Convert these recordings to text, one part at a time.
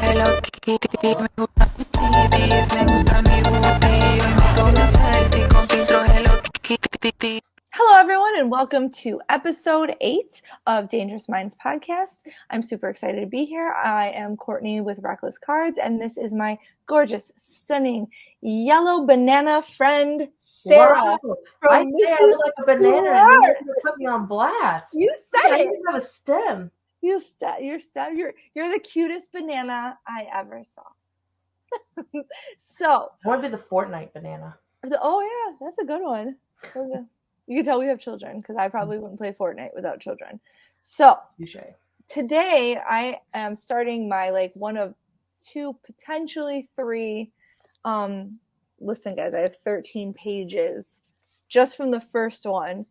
Hello Kitty, me gusta mi titties, me gusta mi booty. Hoy me tomo un selfie con filtro Hello Kitty. Hello, everyone, and welcome to episode 8 of Dangerous Minds podcast. I'm super excited to be here. I am Courtney with Reckless Cards, and this is my gorgeous, stunning, yellow banana friend, Sarah. Wow. From I say I look like a banana, and you're going to put me on blast. You I said it. even have a stem. You're the cutest banana I ever saw. So, I want to be the Fortnite banana. oh yeah, that's a good one. Okay. You can tell we have children because I probably wouldn't play Fortnite without children. So today I am starting my one of two, potentially three. Listen, guys, I have 13 pages just from the first one.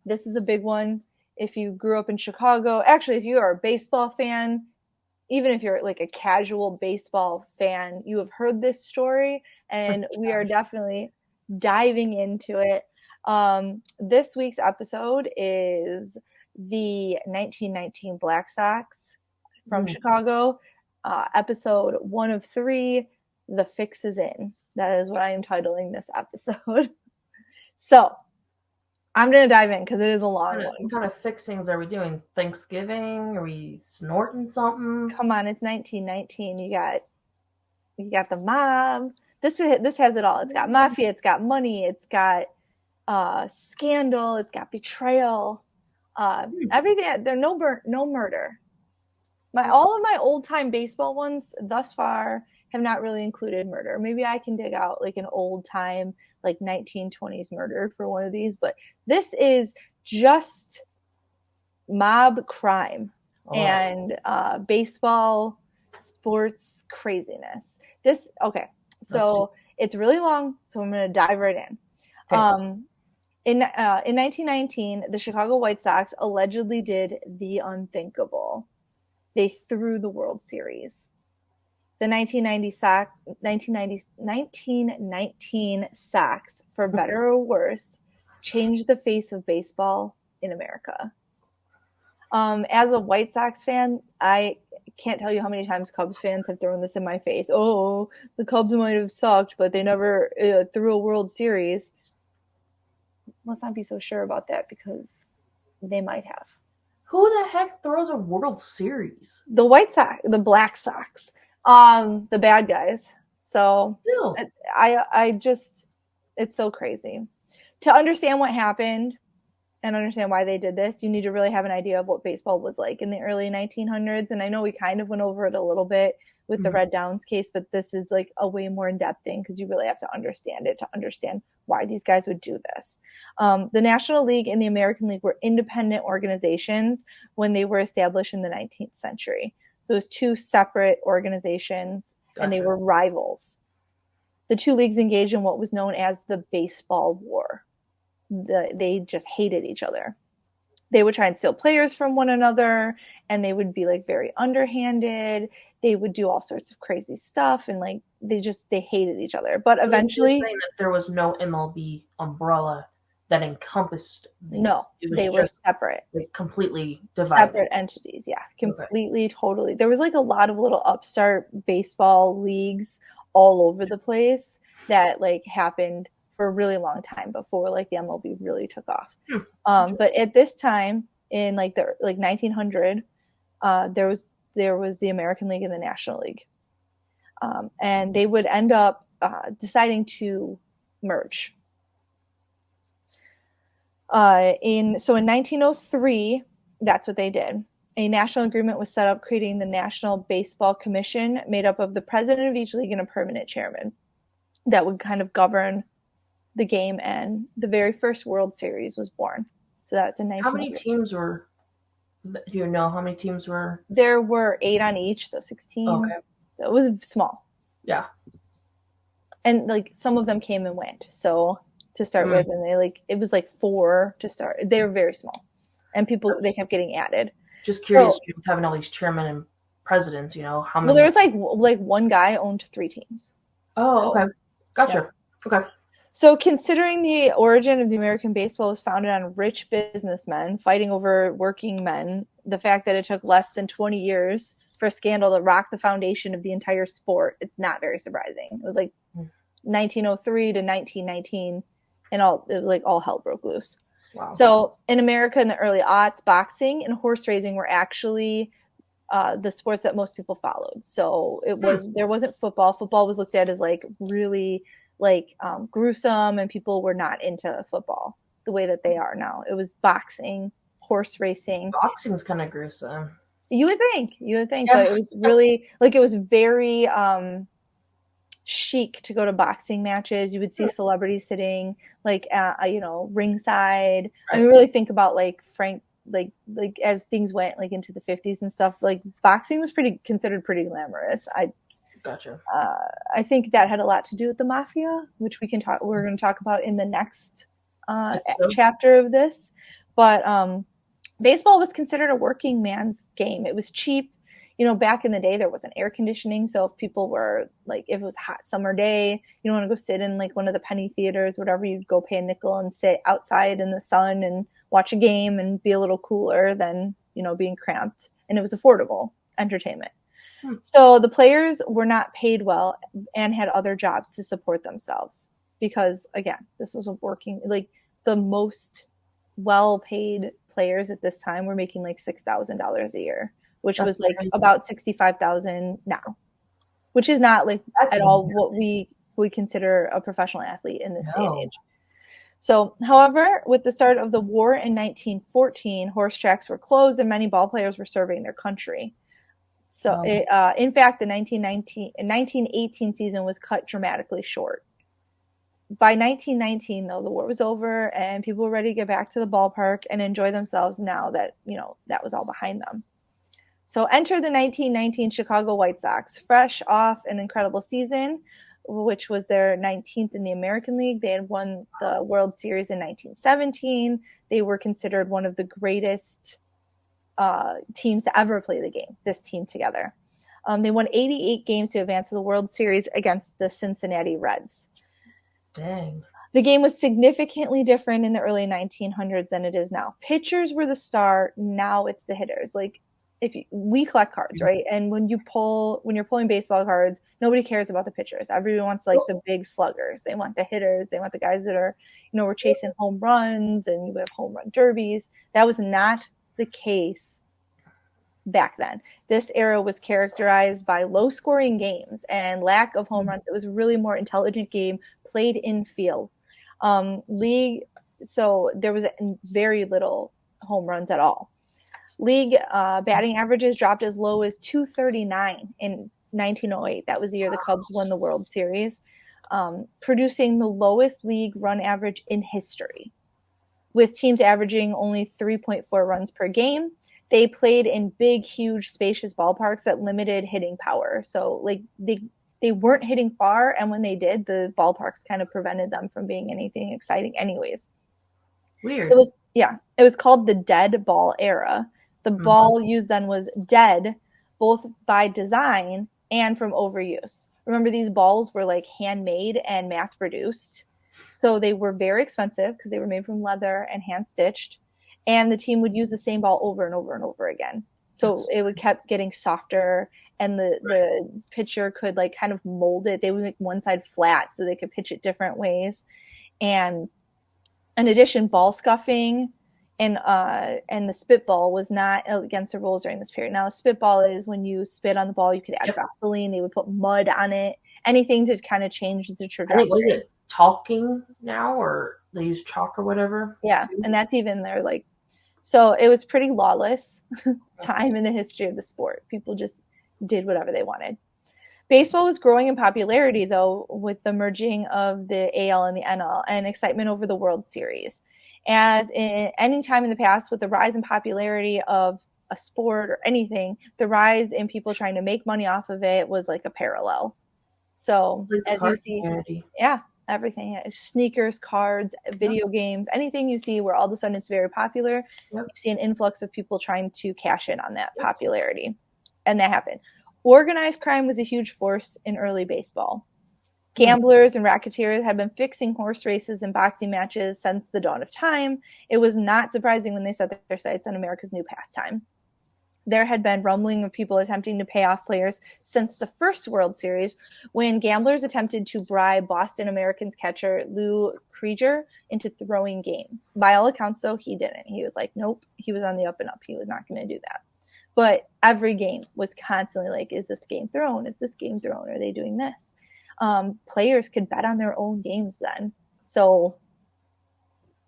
This is a big one. If you grew up in Chicago, actually, if you are a baseball fan, even if you're like a casual baseball fan, you have heard this story, and we are definitely diving into it. This week's episode is the 1919 Black Sox from Chicago, episode 1 of 3, The Fix is In. That is what I am titling this episode. So I'm going to dive in because it is a long one. What kind of fixings are we doing? Thanksgiving? Are we snorting something? Come on, it's 1919. You got the mob. This has it all. It's got mafia, it's got money, it's got scandal, it's got betrayal, everything. There's no murder. All of my old time baseball ones thus far have not really included murder. Maybe I can dig out like an old time 1920s murder for one of these, but this is just mob crime and baseball sports craziness. So it's really long, so I'm going to dive right in. Okay. In 1919, the Chicago White Sox allegedly did the unthinkable. They threw the World Series. The 1919 Sox, for better or worse, changed the face of baseball in America. As a White Sox fan, I can't tell you how many times Cubs fans have thrown this in my face. Oh, the Cubs might have sucked, but they never threw a World Series. Let's not be so sure about that because they might have. Who the heck throws a World Series? The White Sox, the Black Sox, the bad guys. So Still. It's so crazy. To understand what happened and understand why they did this, you need to really have an idea of what baseball was like in the early 1900s. And I know we kind of went over it a little bit with the Red Downs case, but this is like a way more in-depth thing because you really have to understand it to understand why these guys would do this. The National League and the American League were independent organizations when they were established in the 19th century. So it was two separate organizations, and they were rivals. The two leagues engaged in what was known as the Baseball War. They just hated each other. They would try and steal players from one another, and they would be very underhanded. They would do all sorts of crazy stuff, and they hated each other. But eventually, you're saying that there was no MLB umbrella that encompassed these. No, they were separate, completely divided, separate entities. Yeah, completely, totally. There was a lot of little upstart baseball leagues all over the place that happened for a really long time before the MLB really took off. But at this time in the 1900, there was the American League and the National League, and they would end up deciding to merge. In 1903, that's what they did. A national agreement was set up creating the National Baseball Commission, made up of the president of each league and a permanent chairman that would kind of govern the game, and the very first World Series was born. So that's in 1903. How many teams were? Do you know how many teams were? There were 8 on each, so 16. Okay. So it was small. Yeah. And some of them came and went. So to start with, and it was 4 to start. They were very small, and they kept getting added. Just curious, having all these chairmen and presidents, how many? Well, there was one guy owned 3 teams. Oh, okay, gotcha. Yeah. Okay. So considering the origin of the American baseball was founded on rich businessmen fighting over working men, the fact that it took less than 20 years for a scandal to rock the foundation of the entire sport, it's not very surprising. It was like 1903 to 1919, and all hell broke loose. Wow. So in America in the early aughts, boxing and horse racing were actually the sports that most people followed. So there wasn't football. Football was looked at as like really gruesome, and people were not into football the way that they are now. It was boxing, horse racing. Boxing's kind of gruesome. You would think, Yeah. but it was really it was very chic to go to boxing matches. You would see celebrities sitting ringside. Right. I mean, really think about Frank, as things went into the 50s and stuff. Boxing was considered pretty glamorous. Gotcha. I think that had a lot to do with the mafia, which we're going to talk about in the next chapter of this. But baseball was considered a working man's game. It was cheap. Back in the day, there wasn't air conditioning. So if people were if it was a hot summer day, you don't want to go sit in one of the penny theaters, whatever, you'd go pay a nickel and sit outside in the sun and watch a game and be a little cooler than, being cramped. And it was affordable entertainment. So the players were not paid well and had other jobs to support themselves because, again, this was the most well-paid players at this time were making $6,000 a year, which was crazy. About $65,000 now, which is not at all what we would consider a professional athlete in this day and age. So, however, with the start of the war in 1914, horse tracks were closed and many ball players were serving their country. So, in fact, the 1918 season was cut dramatically short. By 1919, though, the war was over and people were ready to get back to the ballpark and enjoy themselves now that, that was all behind them. So enter the 1919 Chicago White Sox, fresh off an incredible season, which was their 19th in the American League. They had won the World Series in 1917. They were considered one of the greatest teams to ever play the game, this team together. They won 88 games to advance to the World Series against the Cincinnati Reds. Dang. The game was significantly different in the early 1900s than it is now. Pitchers were the star. Now it's the hitters. We collect cards, right? And when you're pulling baseball cards, nobody cares about the pitchers. Everyone wants the big sluggers. They want the hitters. They want the guys that are, we're chasing home runs and we have home run derbies. That was not the case back then. This era was characterized by low scoring games and lack of home runs. It was a really more intelligent game played in field. So there was very little home runs at all. League batting averages dropped as low as 239 in 1908. That was the year the Cubs won the World Series, producing the lowest league run average in history, with teams averaging only 3.4 runs per game. They played in big, huge, spacious ballparks that limited hitting power. So they weren't hitting far, and when they did, the ballparks kind of prevented them from being anything exciting anyways. Weird. It was called the dead ball era. The ball used then was dead, both by design and from overuse. Remember, these balls were handmade and mass produced. So they were very expensive because they were made from leather and hand stitched. And the team would use the same ball over and over and over again. So it would kept getting softer, and the pitcher could kind of mold it. They would make one side flat so they could pitch it different ways. And in addition, ball scuffing and the spitball was not against the rules during this period. Now, a spitball is when you spit on the ball, you could add Vaseline. They would put mud on it, anything to kind of change the trajectory. Was it talking now, or they use chalk or whatever? Yeah, and that's even their so it was pretty lawless time in the history of the sport. People just did whatever they wanted. Baseball was growing in popularity, though, with the merging of the AL and the NL and excitement over the World Series. As in any time in the past, with the rise in popularity of a sport or anything, the rise in people trying to make money off of it was a parallel. So as you see, everything, sneakers, cards, video games, anything you see where all of a sudden it's very popular, you see an influx of people trying to cash in on that popularity. And that happened. Organized crime was a huge force in early baseball. Gamblers and racketeers had been fixing horse races and boxing matches since the dawn of time. It was not surprising when they set their sights on America's new pastime. There had been rumbling of people attempting to pay off players since the first World Series when gamblers attempted to bribe Boston Americans catcher Lou Crazier into throwing games. By all accounts, though, he didn't. He was like, nope, he was on the up and up. He was not going to do that. But every game was constantly like, is this game thrown? Is this game thrown? Are they doing this? Players could bet on their own games then. So,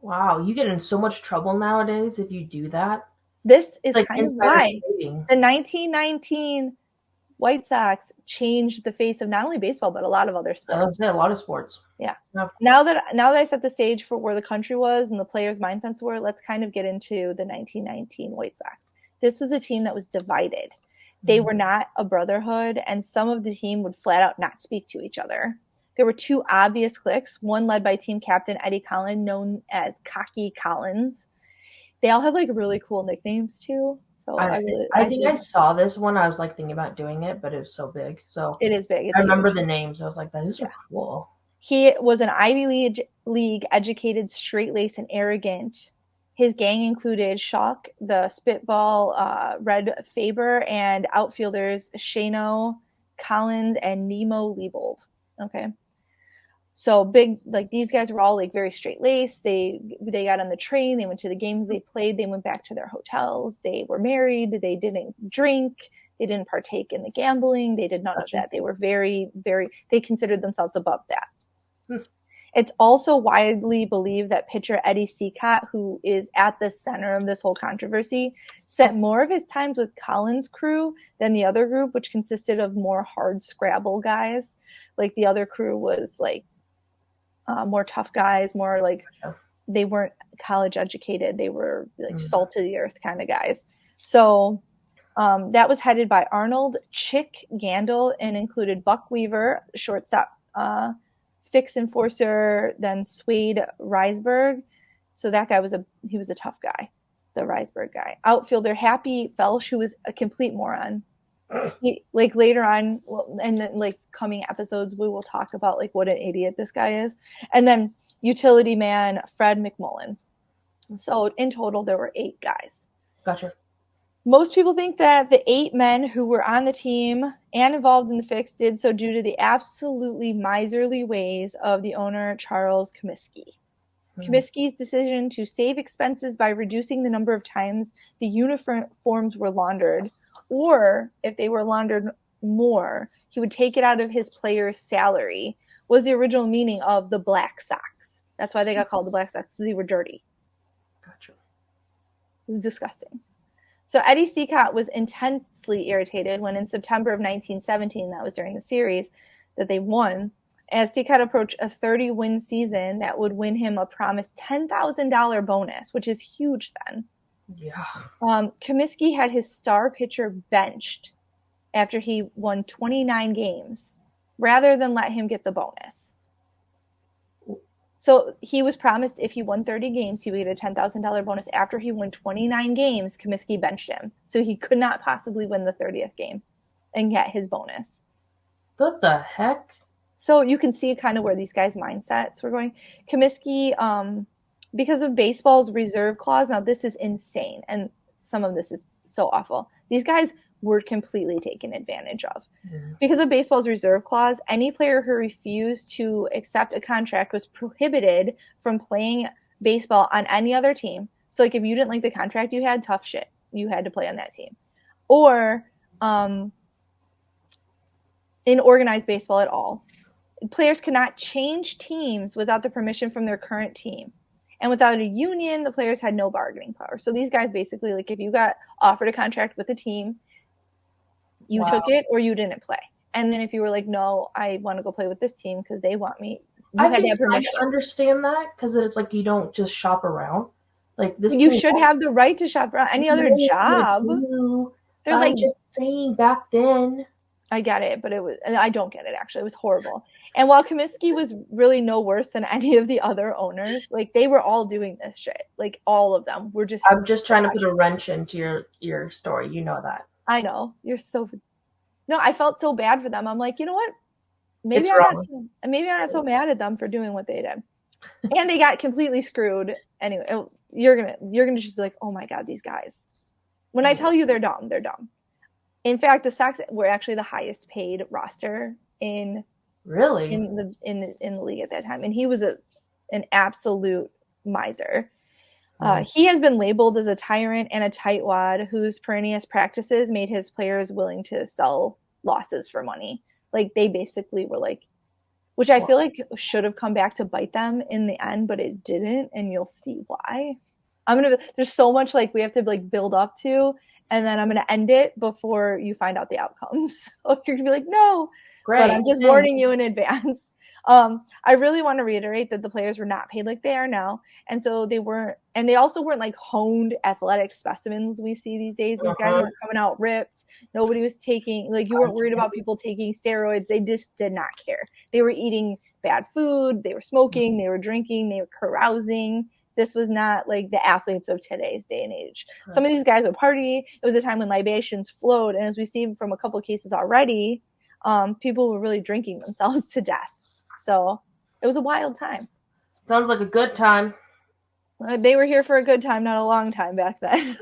wow, you get in so much trouble nowadays if you do that. this is Like kind of insider why trading. the 1919 White Sox changed the face of not only baseball, but a lot of other I was sports. say a lot of sports. Yeah. Yeah. Now that I set the stage for where the country was and the players' mindsets were, let's kind of get into the 1919 White Sox. This was a team that was divided. They were not a brotherhood, and some of the team would flat out not speak to each other. There were two obvious cliques, one led by team captain Eddie Collins, known as Cocky Collins. They all have like really cool nicknames too. So I think I saw this one. I was like thinking about doing it, but it was so big. So it is big. It's I remember huge. the names. I was like, that is so cool. He was an Ivy League educated, straight-laced, and arrogant. His gang included Shock, the Spitball, Red Faber, and outfielders Shano, Collins, and Nemo Liebold. Okay. So big, like these guys were all like very straight-laced. They got on the train. They went to the games they played. They went back to their hotels. They were married. They didn't drink. They didn't partake in the gambling. They did none of that. They were very, very, they considered themselves above that. It's also widely believed that pitcher Eddie Cicotte, who is at the center of this whole controversy, spent more of his time with Collins' crew than the other group, which consisted of more hard scrabble guys. Like the other crew was like more tough guys, more like they weren't college educated. They were like salt of the earth kind of guys. So that was headed by Arnold Chick Gandil and included Buck Weaver, shortstop, fix enforcer, then Swade Reisberg. So that guy was a tough guy, the Reisberg guy. Outfielder Happy Felsch, who was a complete moron. He, like later on, and then like coming episodes, we will talk about like what an idiot this guy is. And then utility man Fred McMullen. So in total, there were 8 guys. Gotcha. Most people think that the 8 men who were on the team and involved in the fix did so due to the absolutely miserly ways of the owner, Charles Comiskey. Comiskey's decision to save expenses by reducing the number of times the uniforms were laundered, or if they were laundered more, he would take it out of his player's salary, was the original meaning of the Black Sox. That's why they got called the Black Sox, because they were dirty. Gotcha. It was disgusting. So Eddie Cicotte was intensely irritated when in September of 1917, that was during the series that they won, as Cicotte approached a 30-win season that would win him a promised $10,000 bonus, which is huge then. Yeah. Comiskey had his star pitcher benched after he won 29 games rather than let him get the bonus. So he was promised if he won 30 games, he would get a $10,000 bonus. After he won 29 games, Comiskey benched him. So he could not possibly win the 30th game and get his bonus. What the heck? So you can see kind of where these guys' mindsets were going. Comiskey, because of baseball's reserve clause, now this is insane, and some of this is so awful. These guys were completely taken advantage of. Because of baseball's reserve clause, any player who refused to accept a contract was prohibited from playing baseball on any other team. So like if you didn't like the contract you had, tough shit. You had to play on that team. Or in organized baseball at all. Players could not change teams without the permission from their current team. And without a union, the players had no bargaining power. So these guys basically, like if you got offered a contract with a team, you took it or you didn't play. And then if you were like, no, I want to go play with this team because they want me, you had to have permission. I understand that because it's like you don't just shop around. Like this, you should have the right to shop around any other job. They're like just saying back then. I get it, but I don't get it actually. It was horrible. And while Comiskey was really no worse than any of the other owners, like they were all doing this shit. Like all of them were just. I'm just trying to put a wrench into your story. You know that. I know. You're so. No, I felt so bad for them. I'm like, you know what? Maybe I'm not so mad at them for doing what they did. And they got completely screwed. Anyway, you're gonna just be like, oh my god, these guys. When I tell you they're dumb, they're dumb. In fact, the Sox were actually the highest paid roster in the league at that time, and he was an absolute miser. He has been labeled as a tyrant and a tightwad whose perennial practices made his players willing to sell losses for money. Like, they basically were like, which I feel like should have come back to bite them in the end, but it didn't, and you'll see why. There's so much like we have to like build up to, and then I'm gonna end it before you find out the outcomes. So you're gonna be like, no. Great. But I'm just warning you in advance. I really want to reiterate that the players were not paid like they are now, and so they weren't, and they also weren't like honed athletic specimens we see these days. These guys weren't coming out ripped. Nobody was taking, like, you weren't worried about people taking steroids. They just did not care. They were eating bad food. They were smoking. They were drinking. They were carousing. This was not like the athletes of today's day and age. Some of these guys would party. It was a time when libations flowed, and as we see from a couple of cases already, people were really drinking themselves to death. So it was a wild time. Sounds like a good time. They were here for a good time, not a long time back then.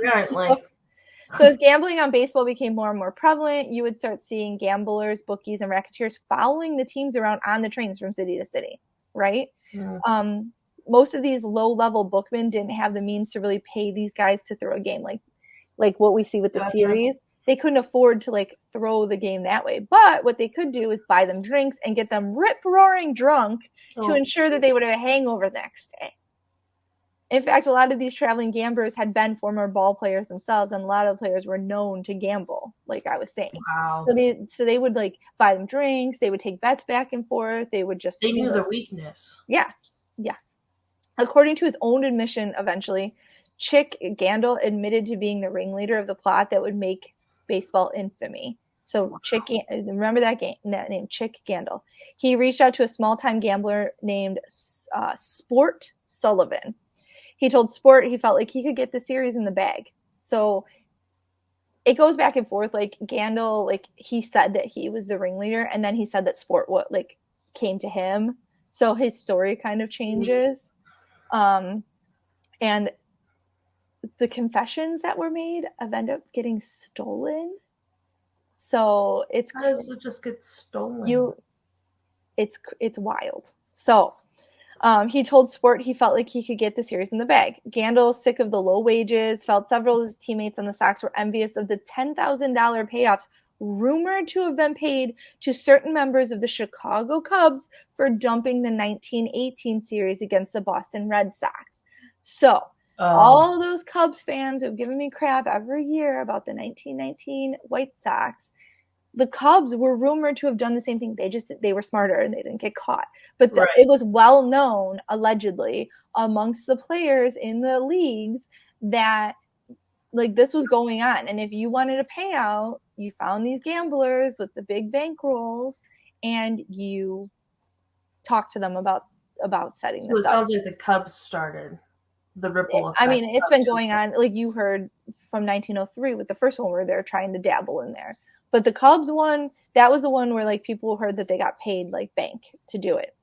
So as gambling on baseball became more and more prevalent, you would start seeing gamblers, bookies, and racketeers following the teams around on the trains from city to city, right? Yeah. Most of these low-level bookmen didn't have the means to really pay these guys to throw a game like what we see with the series. They couldn't afford to like throw the game that way. But what they could do is buy them drinks and get them rip-roaring drunk to ensure that they would have a hangover the next day. In fact, a lot of these traveling gamblers had been former ball players themselves, and a lot of players were known to gamble, like I was saying. Wow. So they would like buy them drinks. They would take bets back and forth. They knew their weakness. Yeah. Yes. According to his own admission, eventually, Chick Scandal admitted to being the ringleader of the plot that would make baseball infamy. So Chick, remember that name, Chick Scandal. He reached out to a small-time gambler named Sport Sullivan. He told Sport he felt like he could get the series in the bag. So it goes back and forth. Like Scandal, like he said that he was the ringleader, and then he said that Sport came to him. So his story kind of changes. And the confessions that were made have ended up getting stolen. So how does it just get stolen? It's wild. So he told Sport he felt like he could get the series in the bag. Scandal, sick of the low wages, felt several of his teammates on the Sox were envious of the $10,000 payoffs rumored to have been paid to certain members of the Chicago Cubs for dumping the 1918 series against the Boston Red Sox. So all those Cubs fans who've given me crap every year about the 1919 White Sox, the Cubs were rumored to have done the same thing. They were smarter and they didn't get caught. But it was well known, allegedly, amongst the players in the leagues that like this was going on. And if you wanted a payout, you found these gamblers with the big bankrolls and you talked to them about setting this up. It sounds like the Cubs started the ripple effect. I mean, it's been going on, like you heard from 1903 with the first one where they're trying to dabble in there. But the Cubs one, that was the one where like people heard that they got paid like bank to do it.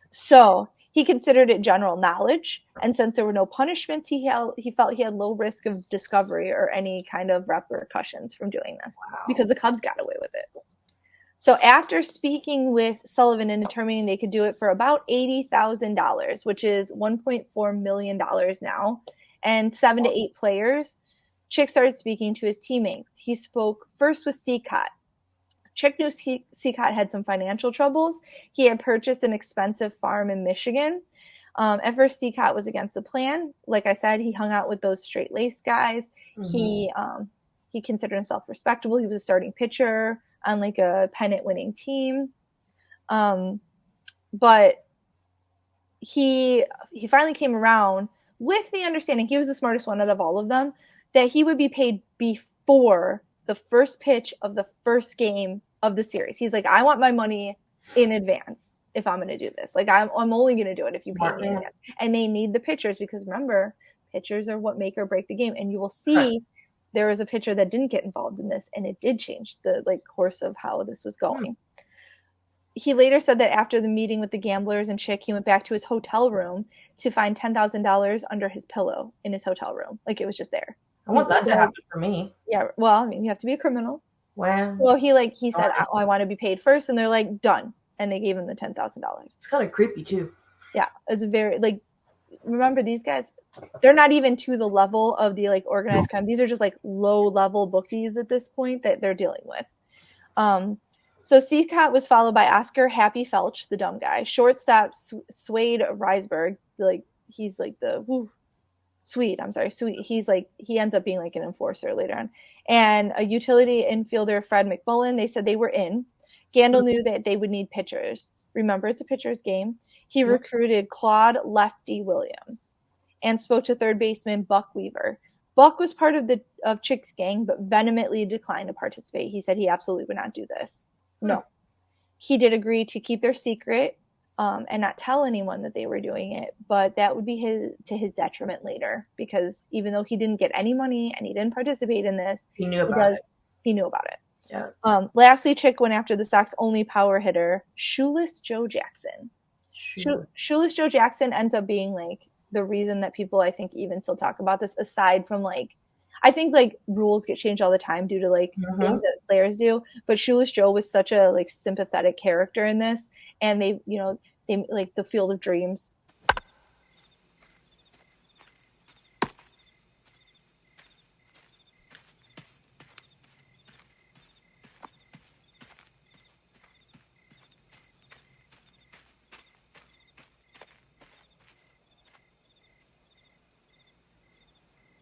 So he considered it general knowledge, and since there were no punishments, he felt he had low risk of discovery or any kind of repercussions from doing this because the Cubs got away with it. So after speaking with Sullivan and determining they could do it for about $80,000, which is $1.4 million now, and 7 to 8 players, Chick started speaking to his teammates. He spoke first with Cincinnati. Chick knew Cincinnati had some financial troubles. He had purchased an expensive farm in Michigan. At first, Cincinnati was against the plan. Like I said, he hung out with those straight-laced guys. Mm-hmm. He considered himself respectable. He was a starting pitcher on like a pennant-winning team. But he finally came around with the understanding, he was the smartest one out of all of them, that he would be paid before the first pitch of the first game of the series. He's like, I want my money in advance if I'm going to do this. Like, I'm only going to do it if you pay me in advance. And they need the pitchers because, remember, pitchers are what make or break the game. And you will see there was a pitcher that didn't get involved in this, and it did change the course of how this was going. He later said that after the meeting with the gamblers and Chick, he went back to his hotel room to find $10,000 under his pillow in his hotel room. Like, it was just there. I want that to happen for me. Yeah, well, I mean, you have to be a criminal. Well, He said, oh, I want to be paid first, and they're like, done, and they gave him the $10,000. It's kind of creepy too. Yeah, it's very like. Remember, these guys, they're not even to the level of the like organized crime. These are just like low level bookies at this point that they're dealing with. So Seacott was followed by Oscar Happy Felch, the dumb guy, shortstop Swade Reisberg, like he's like the Swede. He's like he ends up being like an enforcer later on, and a utility infielder Fred McMullen. They said they were in. Gandil knew that they would need pitchers. Remember, it's a pitcher's game. He recruited Claude Lefty Williams and spoke to third baseman Buck Weaver. Buck was part of Chick's gang, but vehemently declined to participate. He said he absolutely would not do this. No. He did agree to keep their secret and not tell anyone that they were doing it, but that would be to his detriment later, because even though he didn't get any money and he didn't participate in this, he knew about it. Yeah. Lastly, Chick went after the Sox only power hitter, Shoeless Joe Jackson. Shoeless Joe Jackson ends up being like the reason that people, I think, even still talk about this, aside from like, I think like rules get changed all the time due to like things that players do. But Shoeless Joe was such a like sympathetic character in this, and they like the Field of Dreams.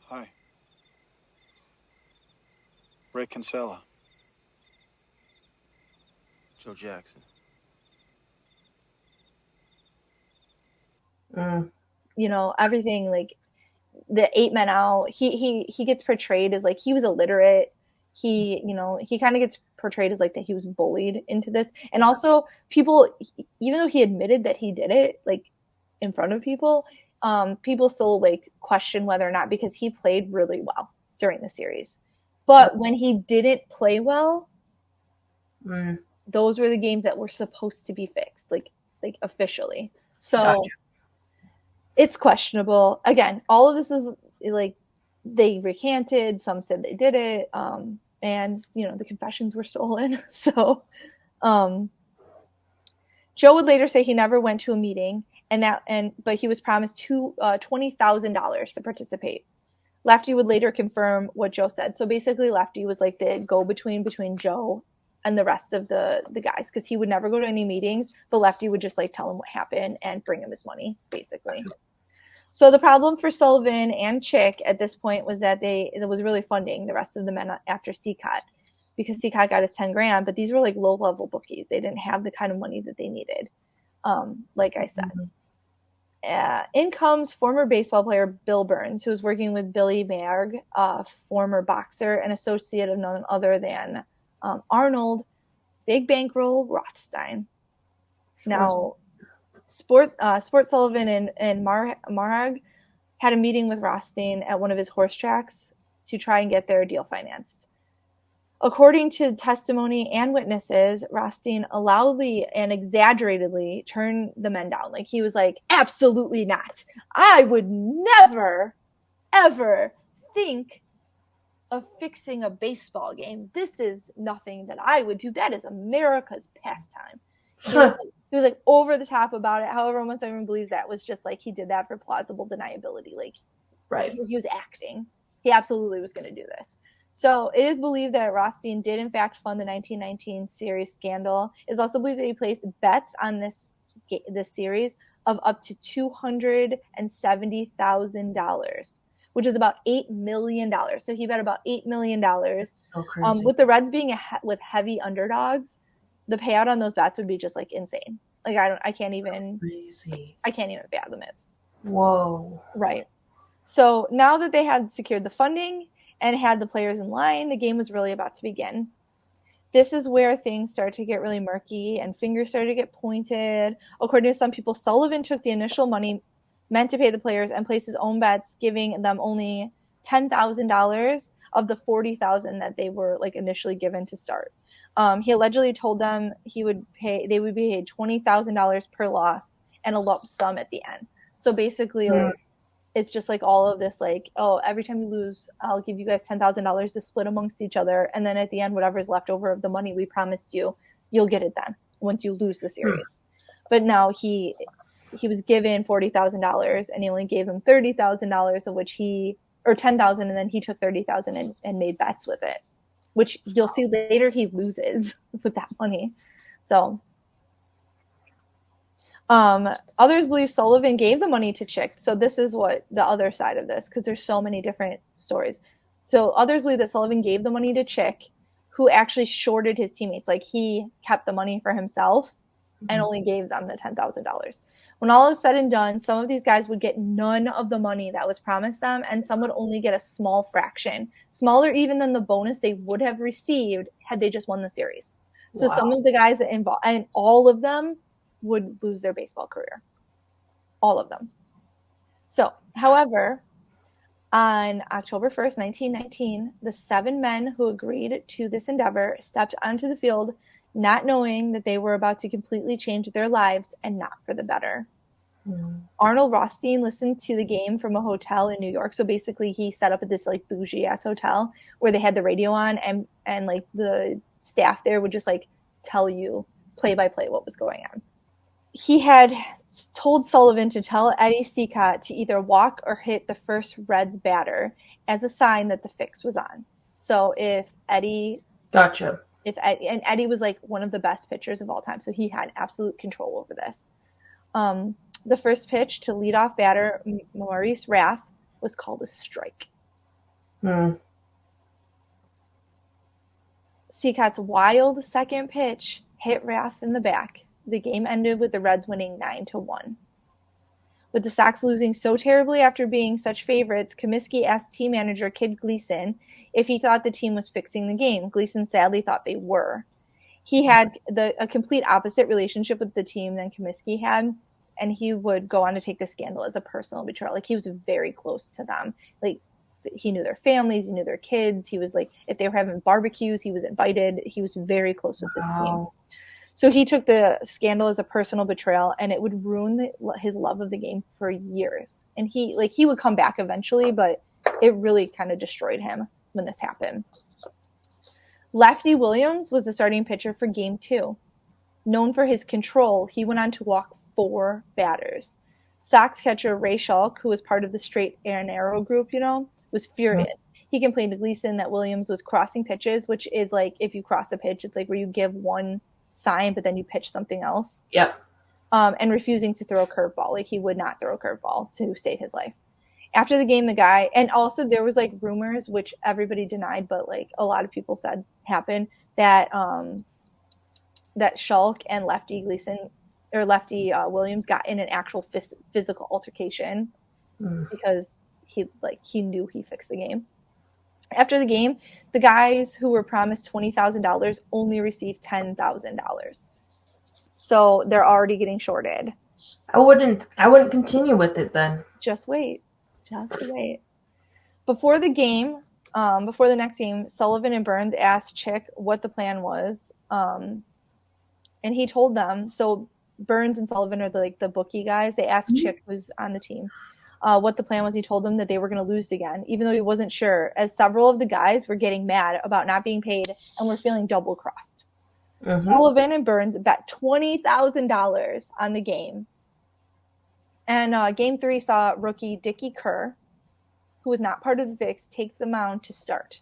Hi. Ray Kinsella. Joe Jackson. Everything like the 8 Men Out. He gets portrayed as like he was illiterate. He kind of gets portrayed as like that he was bullied into this, and also people, even though he admitted that he did it like in front of people, people still like question whether or not, because he played really well during the series, but when he didn't play well, those were the games that were supposed to be fixed, like officially. So gotcha. It's questionable. Again, all of this is like they recanted. Some said they did it, and the confessions were stolen. So Joe would later say he never went to a meeting, but he was promised $20,000 to participate. Lefty would later confirm what Joe said. So basically, Lefty was like the go-between between Joe and the rest of the guys, because he would never go to any meetings, but Lefty would just like tell him what happened and bring him his money, basically. So the problem for Sullivan and Chick at this point was that it was really funding the rest of the men after Seacott, because Seacott got his 10 grand, but these were like low-level bookies. They didn't have the kind of money that they needed, like I said. In comes former baseball player Bill Burns, who was working with Billy Maerg, a former boxer and associate of none other than Arnold Big Bankroll Rothstein. Now, Sport Sullivan and Marag had a meeting with Rothstein at one of his horse tracks to try and get their deal financed. According to testimony and witnesses, Rothstein loudly and exaggeratedly turned the men down. Like he was like, absolutely not. I would never, ever think of fixing a baseball game. This is nothing that I would do. That is America's pastime. He was like over the top about it. However, almost everyone believes that was just like he did that for plausible deniability. Like, right. He was acting. He absolutely was going to do this. So it is believed that Rothstein did in fact fund the 1919 series Scandal. It is also believed that he placed bets on this series of up to $270,000, which is about $8 million. So he bet about $8 million. So crazy. With the Reds being with heavy underdogs, the payout on those bets would be just like insane. Like I can't even fathom it. Whoa. Right. So now that they had secured the funding and had the players in line, the game was really about to begin. This is where things start to get really murky and fingers started to get pointed. According to some people, Sullivan took the initial money meant to pay the players and placed his own bets, giving them only $10,000 of the $40,000 that they were like initially given to start. He allegedly told them they would be paid $20,000 per loss and a lump sum at the end. So basically, like, it's just like all of this, like, oh, every time you lose, I'll give you guys $10,000 to split amongst each other. And then at the end, whatever's left over of the money we promised you, you'll get it then once you lose the series. But now he was given $40,000 and he only gave him $30,000 of which or $10,000, and then he took $30,000 and made bets with it, which you'll see later he loses with that money. So others believe Sullivan gave the money to Chick. So this is what the other side of this, because there's so many different stories. So others believe that Sullivan gave the money to Chick, who actually shorted his teammates. Like he kept the money for himself and only gave them the $10,000. When all is said and done, some of these guys would get none of the money that was promised them, and some would only get a small fraction, smaller even than the bonus they would have received had they just won the series. So some of the guys that involved, and all of them would lose their baseball career. All of them. So, however, on October 1st, 1919, the 7 men who agreed to this endeavor stepped onto the field, not knowing that they were about to completely change their lives and not for the better. Arnold Rothstein listened to the game from a hotel in New York. So basically he set up at this like bougie ass hotel where they had the radio on, and like the staff there would just like tell you play by play what was going on. He had told Sullivan to tell Eddie Cicotte to either walk or hit the first Reds batter as a sign that the fix was on. So if Eddie... Gotcha. And Eddie was like one of the best pitchers of all time, so he had absolute control over this. The first pitch to leadoff batter Maurice Rath was called a strike. Cicotte's wild second pitch hit Rath in the back. The game ended with the Reds winning 9-1. With the Sox losing so terribly after being such favorites, Comiskey asked team manager Kid Gleason if he thought the team was fixing the game. Gleason sadly thought they were. He had a complete opposite relationship with the team than Comiskey had, and he would go on to take the scandal as a personal betrayal. Like, he was very close to them. Like, he knew their families, he knew their kids. He was like, if they were having barbecues, he was invited. He was very close with this team. So he took the scandal as a personal betrayal, and it would ruin his love of the game for years. And he would come back eventually, but it really kind of destroyed him when this happened. Lefty Williams was the starting pitcher for Game 2. Known for his control, he went on to walk 4 batters. Sox catcher Ray Schalk, who was part of the straight and narrow group, was furious. He complained to Gleason that Williams was crossing pitches, which is like if you cross a pitch, it's like where you give one sign, but then you pitch something else. Yep. And refusing to throw a curveball. Like, he would not throw a curveball to save his life. After the game, the guy, and also there was like rumors, which everybody denied, but like a lot of people said happened, that that Schalk and Lefty Williams got in an actual physical altercation because he knew he fixed the game. After the game, the guys who were promised $20,000 only received $10,000. So they're already getting shorted. I wouldn't continue with it then. Just wait. Before the next game, Sullivan and Burns asked Chick what the plan was. And he told them, so Burns and Sullivan are the bookie guys. They asked Chick, who's on the team, what the plan was. He told them that they were going to lose again, even though he wasn't sure, as several of the guys were getting mad about not being paid and were feeling double-crossed. Sullivan and Burns bet $20,000 on the game. And Game 3 saw rookie Dickie Kerr, who was not part of the fix, take the mound to start.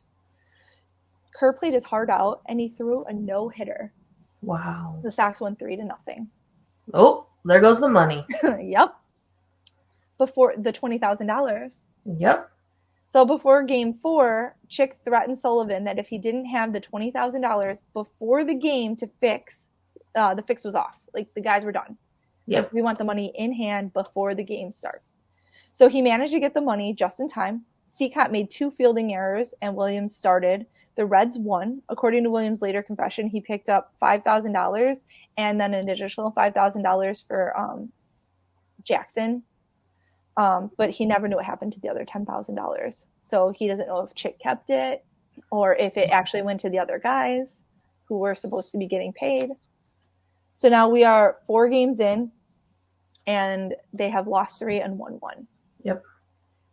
Kerr played his heart out, and he threw a no-hitter. Wow. The Sox won 3-0. Oh, there goes the money. Yep. Before the $20,000. Yep. So before Game 4, Chick threatened Sullivan that if he didn't have the $20,000 before the game to fix, the fix was off. Like, the guys were done. Yep. Like, we want the money in hand before the game starts. So he managed to get the money just in time. Cicotte made 2 fielding errors, and Williams started. The Reds won. According to Williams' later confession, he picked up $5,000 and then an additional $5,000 for Jackson. But he never knew what happened to the other $10,000. So he doesn't know if Chick kept it or if it actually went to the other guys who were supposed to be getting paid. So now we are 4 games in, and they have lost 3 and won 1. Yep.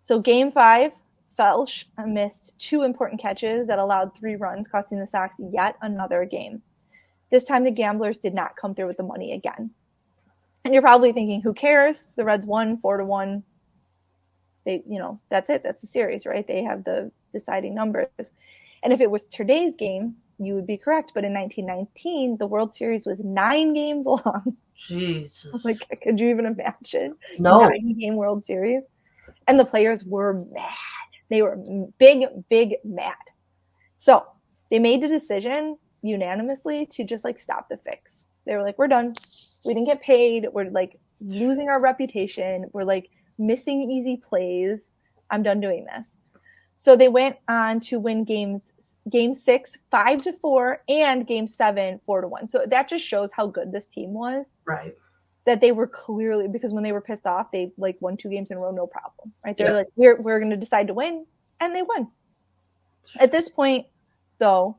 So game 5, Felsch missed 2 important catches that allowed 3 runs, costing the Sox yet another game. This time the gamblers did not come through with the money again. And you're probably thinking, who cares? The Reds won 4-1. They, that's it. That's the series, right? They have the deciding numbers. And if it was today's game, you would be correct. But in 1919, the World Series was 9 games long. Jesus. Like, could you even imagine? No. 9-game World Series. And the players were mad. They were big, big mad. So they made the decision unanimously to just like stop the fix. They were like, we're done. We didn't get paid. We're like losing our reputation. We're like missing easy plays. I'm done doing this. So they went on to win game 6, 5-4, and game 7, 4-1. So that just shows how good this team was. Right. That they were clearly, because when they were pissed off, they like won 2 games in a row, no problem. Right? They're like, we're going to decide to win, and they won. At this point, though,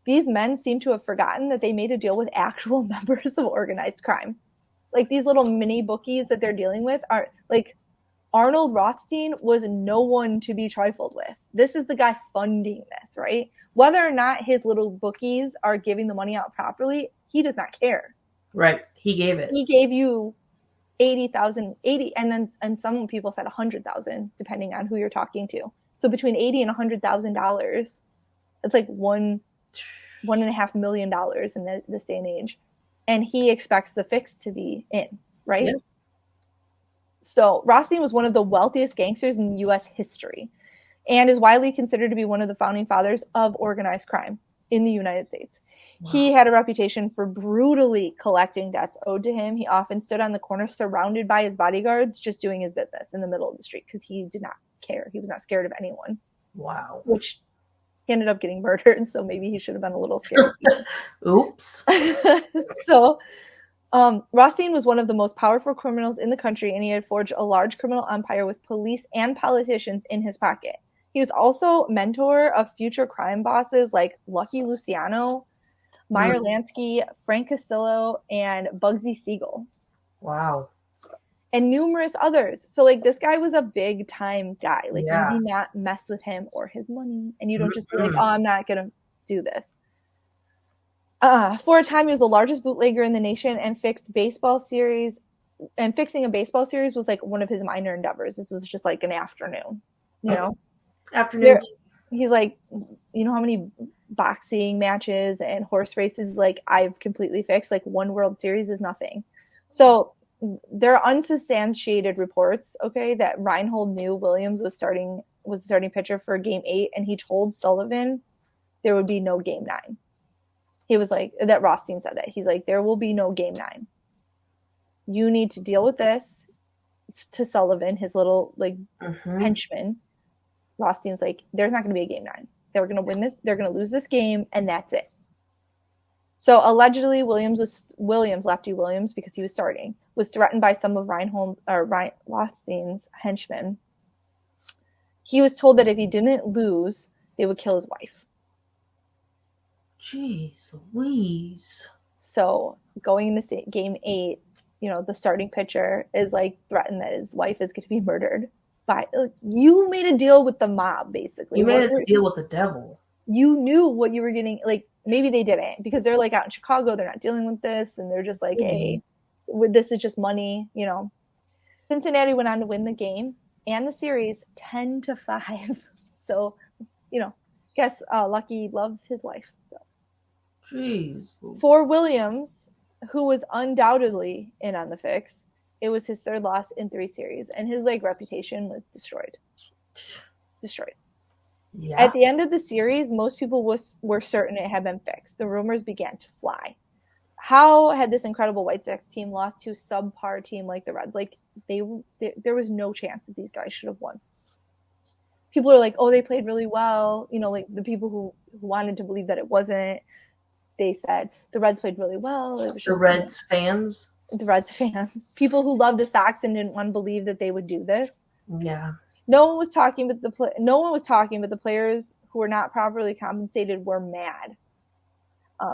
these men seem to have forgotten that they made a deal with actual members of organized crime. Like these little mini bookies that they're dealing with are like Arnold Rothstein was no one to be trifled with. This is the guy funding this, right? Whether or not his little bookies are giving the money out properly, he does not care. Right. He gave it. He gave you 80,000, and some people said 100,000, depending on who you're talking to. So between $80,000 and $100,000, it's like $1.5 million in this day and age. And he expects the fix to be in, right? Yeah. So Rothstein was one of the wealthiest gangsters in U.S. history and is widely considered to be one of the founding fathers of organized crime in the United States. Wow. He had a reputation for brutally collecting debts owed to him. He often stood on the corner surrounded by his bodyguards, just doing his business in the middle of the street because he did not care. He was not scared of anyone. Wow. Which he ended up getting murdered, so maybe he should have been a little scared. Oops. So Rothstein was one of the most powerful criminals in the country, and he had forged a large criminal empire with police and politicians in his pocket. He was also mentor of future crime bosses like Lucky Luciano, Meyer Lansky, Frank Castillo, and Bugsy Siegel. Wow. And numerous others. So, like, this guy was a big-time guy. Like, you do not mess with him or his money. And you don't just be like, oh, I'm not going to do this. For a time, he was the largest bootlegger in the nation and fixing a baseball series was, like, one of his minor endeavors. This was just, like, an afternoon, you know? Afternoon. He's like, you know how many boxing matches and horse races, like, I've completely fixed? Like, one World Series is nothing. So there are unsubstantiated reports, okay, that Reinhold knew Williams was the starting pitcher for game 8, and he told Sullivan there would be no game 9. He was like, that Rothstein said that. He's like, there will be no game 9. You need to deal with this, to Sullivan, his little, like, henchman. Rothstein was like, there's not going to be a game 9. They're going to win this. They're going to lose this game, and that's it. So allegedly, Lefty Williams, because he was starting, was threatened by some of Rothstein's henchmen. He was told that if he didn't lose, they would kill his wife. Jeez Louise. So going into game 8, you know, the starting pitcher is like threatened that his wife is going to be murdered. But you made a deal with the mob, basically. You made a deal with the devil. You knew what you were getting. Like, maybe they didn't, because they're like out in Chicago, they're not dealing with this, and they're just like, hey, this is just money, you know. Cincinnati went on to win the game and the series 10-5. So, you know, guess Lucky loves his wife. So, jeez. For Williams, who was undoubtedly in on the fix, it was his 3rd loss in 3 series, and his like reputation was destroyed. Yeah. At the end of the series, most people were certain it had been fixed. The rumors began to fly. How had this incredible White Sox team lost to a subpar team like the Reds? Like, there was no chance that these guys should have won. People are like, oh, they played really well. You know, like the people who wanted to believe that it wasn't, they said the Reds played really well. It was just the Reds fans. The Reds fans. People who loved the Sox and didn't want to believe that they would do this. Yeah. No one was talking, but the players who were not properly compensated were mad.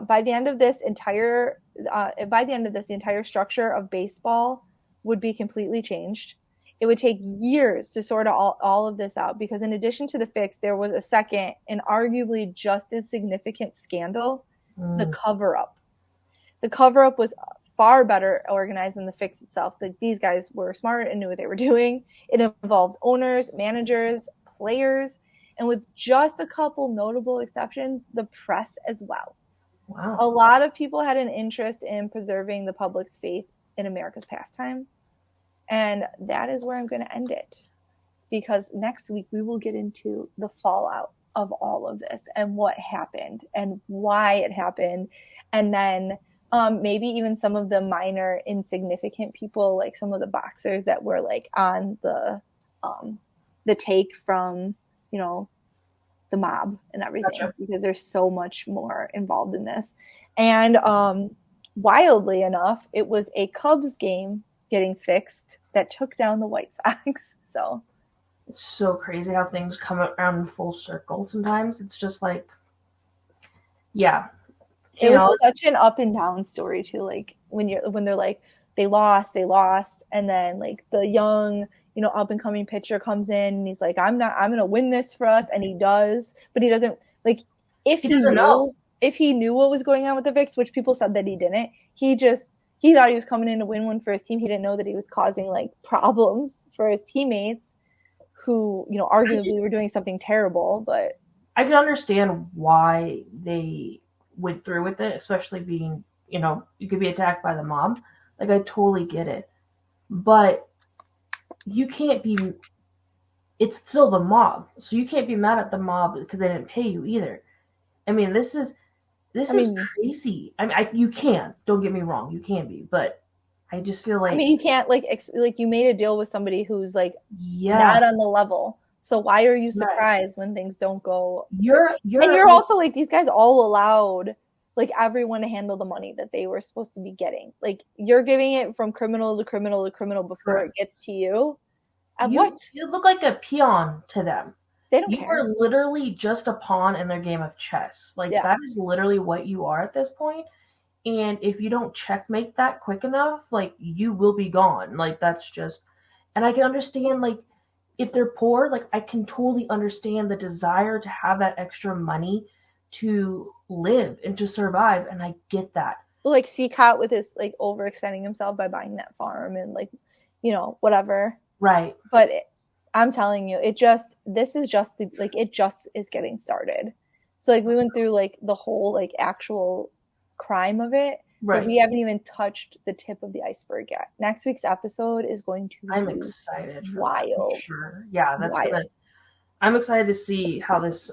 By the end of this, the entire structure of baseball would be completely changed. it would take years to sort all of this out, because in addition to the fix, there was a second and arguably just as significant scandal, the cover-up. The cover-up was far better organized than the fix itself. Like, these guys were smart and knew what they were doing. It involved owners, managers, players, and with just a couple notable exceptions, the press as well. Wow. A lot of people had an interest in preserving the public's faith in America's pastime. And that is where I'm going to end it, because next week we will get into the fallout of all of this and what happened and why it happened. And then maybe even some of the minor insignificant people, like some of the boxers that were like on the take from, you know, the mob and everything, Gotcha. because there's so much more involved in this. And wildly enough, it was a Cubs game getting fixed that took down the White Sox. So it's so crazy how things come around in full circle sometimes. It's just like, yeah. It was such an up and down story too. Like when they're like, they lost, and then like the young, you know, up and coming pitcher comes in and he's like, I'm gonna win this for us, and he does, but he doesn't. Like, if he knew what was going on with the fix, which people said that he didn't, he thought he was coming in to win one for his team. He didn't know that he was causing like problems for his teammates, who, you know, arguably were doing something terrible. But I can understand why they went through with it, especially being, you know, you could be attacked by the mob. Like, I totally get it. But you can't be, it's still the mob. So you can't be mad at the mob because they didn't pay you either. I mean, this is crazy. I mean, you can. Don't get me wrong. You can be. But I just feel like, I mean, you can't like you made a deal with somebody who's like not on the level. So why are you surprised when things don't go? You're also like, these guys all allowed like everyone to handle the money that they were supposed to be getting. Like, you're giving it from criminal to criminal to criminal before it gets to you. And what? You look like a peon to them. They don't care. You are literally just a pawn in their game of chess. Like, that is literally what you are at this point. And if you don't checkmate that quick enough, like, you will be gone. Like, that's just, and I can understand, like, if they're poor, like, I can totally understand the desire to have that extra money to live and to survive, and I get that. Well, like, Seacott with his like overextending himself by buying that farm and like, you know, whatever. Right. But I'm telling you, it just is getting started. So like, we went through like the whole like actual crime of it. Right. But we haven't even touched the tip of the iceberg yet. Next week's episode is going to I'm be excited. Wild. Sure. Yeah, that's wild. Good. I'm excited to see how this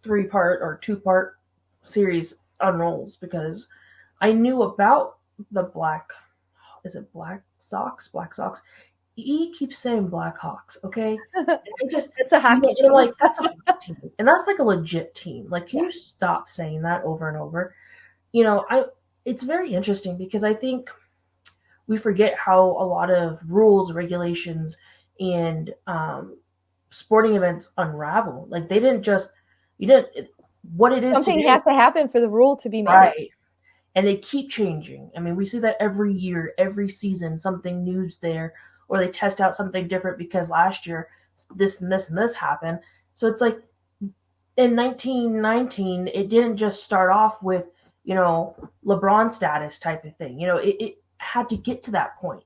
3-part or 2-part series unrolls, because I knew about the Black Sox? Black Sox. He keeps saying Black Hawks, okay? It's a hockey team. Like, that's a hockey team. And that's like a legit team. Like, can you stop saying that over and over? You know, it's very interesting, because I think we forget how a lot of rules, regulations, and sporting events unravel. Like, they didn't just, what it is. Something has to happen for the rule to be made. Right. And they keep changing. I mean, we see that every year, every season, something new's there, or they test out something different because last year this and this and this happened. So it's like, in 1919, it didn't just start off with, you know, LeBron status type of thing. You know, it had to get to that point.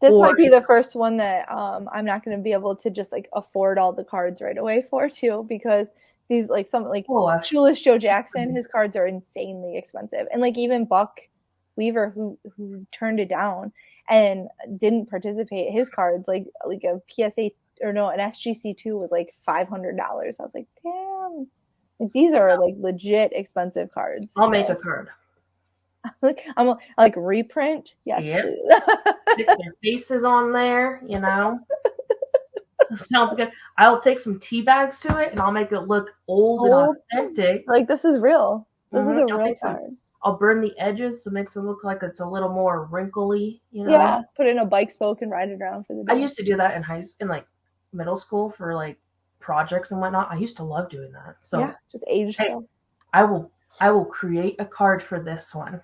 This might be the first one that I'm not going to be able to just like afford all the cards right away for too, because these like some like Shoeless Joe Jackson, his cards are insanely expensive, and like even Buck Weaver, who turned it down and didn't participate, his cards like a PSA an SGC2 was like $500. I was like, damn, like, these are like legit expensive cards. I'll make a card. I'm like, reprint, yes, yep. Please. Stick their faces on there, you know. Sounds good. I'll take some tea bags to it and I'll make it look old and authentic. Like, this is real. This is a real card. I'll burn the edges so it makes it look like it's a little more wrinkly, you know. Yeah, put it in a bike spoke and ride it around for the day. I used to do that in like middle school for like projects and whatnot. I used to love doing that. So yeah, just age stuff. I will create a card for this one.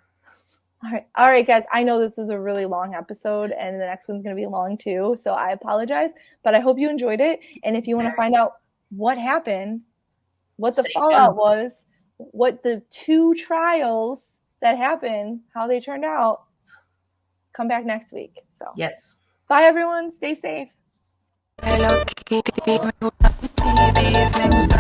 All right, guys. I know this was a really long episode, and the next one's going to be long too. So I apologize, but I hope you enjoyed it. And if you want to find out what happened, what the fallout was, what the 2 trials that happened, how they turned out, come back next week. So Yes. bye, everyone. Stay safe. Me gusta